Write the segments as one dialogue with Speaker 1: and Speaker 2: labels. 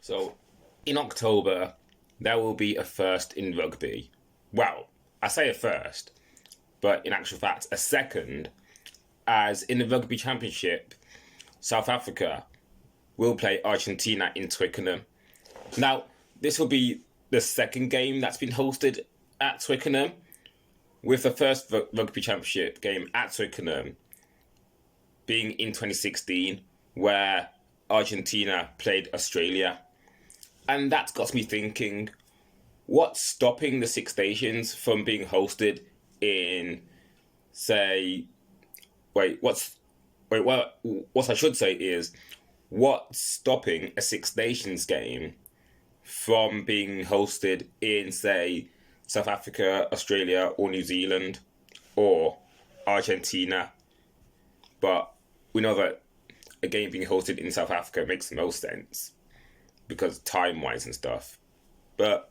Speaker 1: So, in October, there will be a first in rugby. Well, I say a first, but in actual fact, a second, as in the Rugby Championship, South Africa will play Argentina in Twickenham. Now, this will be the second game that's been hosted at Twickenham, with the first Rugby Championship game at Twickenham being in 2016, where Argentina played Australia. And that's got me thinking, what's stopping the Six Nations from being hosted in, say, what I should say is, what's stopping a Six Nations game from being hosted in, say, South Africa, Australia, or New Zealand, or Argentina? But we know that a game being hosted in South Africa makes the most sense, because time-wise and stuff. But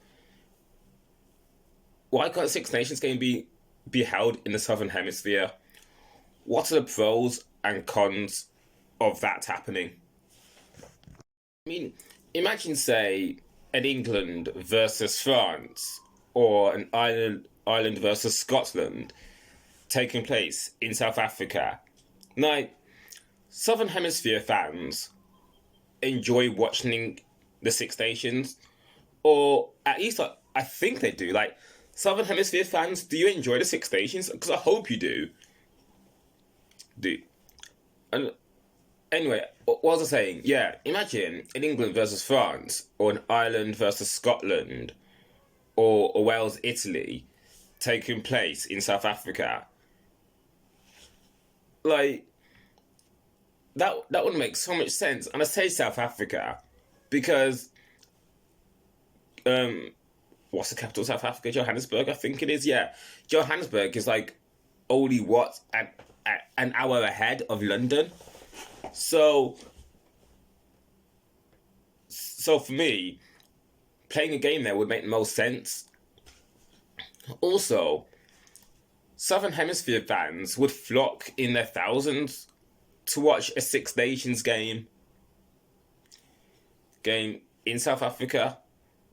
Speaker 1: why can't the Six Nations game be held in the Southern Hemisphere? What are the pros and cons of that happening? I mean, imagine, say, an England versus France, or an Ireland versus Scotland taking place in South Africa. Now, Southern Hemisphere fans enjoy watching the Six Nations, or at least I think they do. Like, Southern Hemisphere fans, do you enjoy the Six Nations? Because I hope you do. And anyway, what was I saying? Yeah, imagine an England versus France, or an Ireland versus Scotland, or Wales, Italy, taking place in South Africa. Like, that would make so much sense. And I say South Africa because what's the capital of South Africa? Johannesburg, I think it is. Yeah, Johannesburg is like only an hour ahead of London. So for me, playing a game there would make the most sense. Also, Southern Hemisphere fans would flock in their thousands to watch a Six Nations game in South Africa.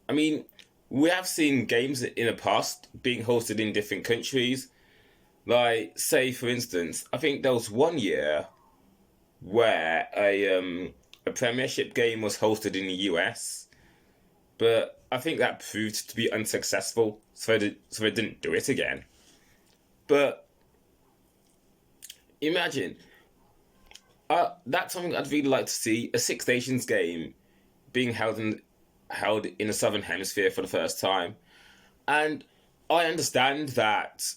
Speaker 1: I mean, we have seen games in the past being hosted in different countries. Like, say, for instance, I think there was one year where a Premiership game was hosted in the US, but I think that proved to be unsuccessful, so they didn't do it again. But imagine, that's something I'd really like to see, a Six Nations game being held in the Southern Hemisphere for the first time. And I understand that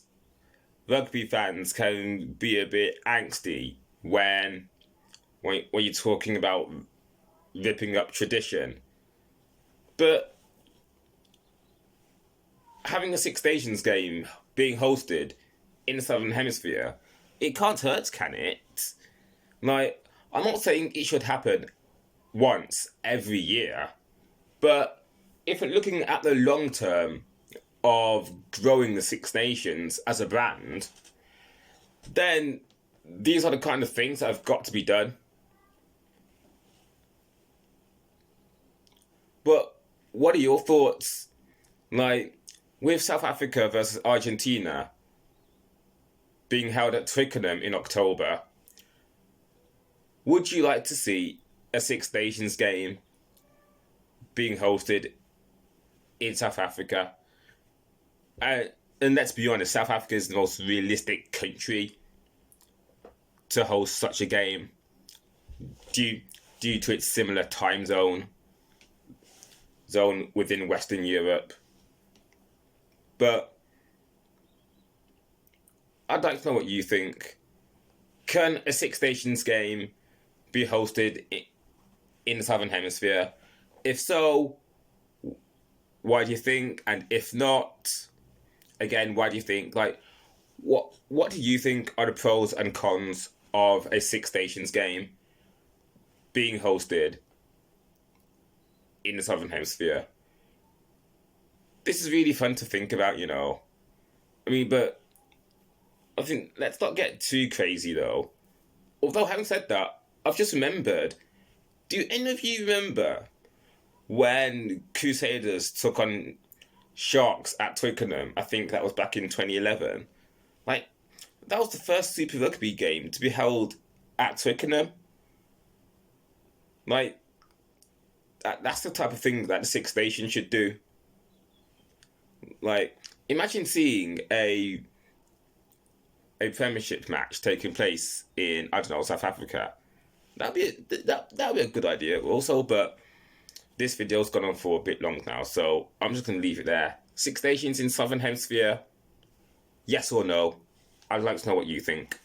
Speaker 1: rugby fans can be a bit angsty when you're talking about ripping up tradition. But having a Six Nations game being hosted in the Southern Hemisphere, it can't hurt, can it? Like, I'm not saying it should happen once every year, but if we're looking at the long term of growing the Six Nations as a brand, then these are the kind of things that have got to be done. But what are your thoughts? Like, with South Africa versus Argentina being held at Twickenham in October, would you like to see a Six Nations game being hosted in South Africa? And let's be honest, South Africa is the most realistic country to host such a game due to its similar time zone within Western Europe. But I'd like to know what you think. Can a Six Nations game be hosted in the Southern Hemisphere? If so, why do you think? And if not, again, why do you think? Like, what do you think are the pros and cons of a Six Nations game being hosted in the Southern Hemisphere? This is really fun to think about, you know. I mean, but I think let's not get too crazy though. Although, having said that, I've just remembered. Do any of you remember when Crusaders took on Sharks at Twickenham, I think that was back in 2011. Like, that was the first Super Rugby game to be held at Twickenham. Like, that's the type of thing that the Six Nations should do. Like, imagine seeing a Premiership match taking place in, I don't know, South Africa. That'd be a good idea also, but this video's gone on for a bit long now, so I'm just gonna leave it there. Six Nations in Southern Hemisphere, yes or no? I'd like to know what you think.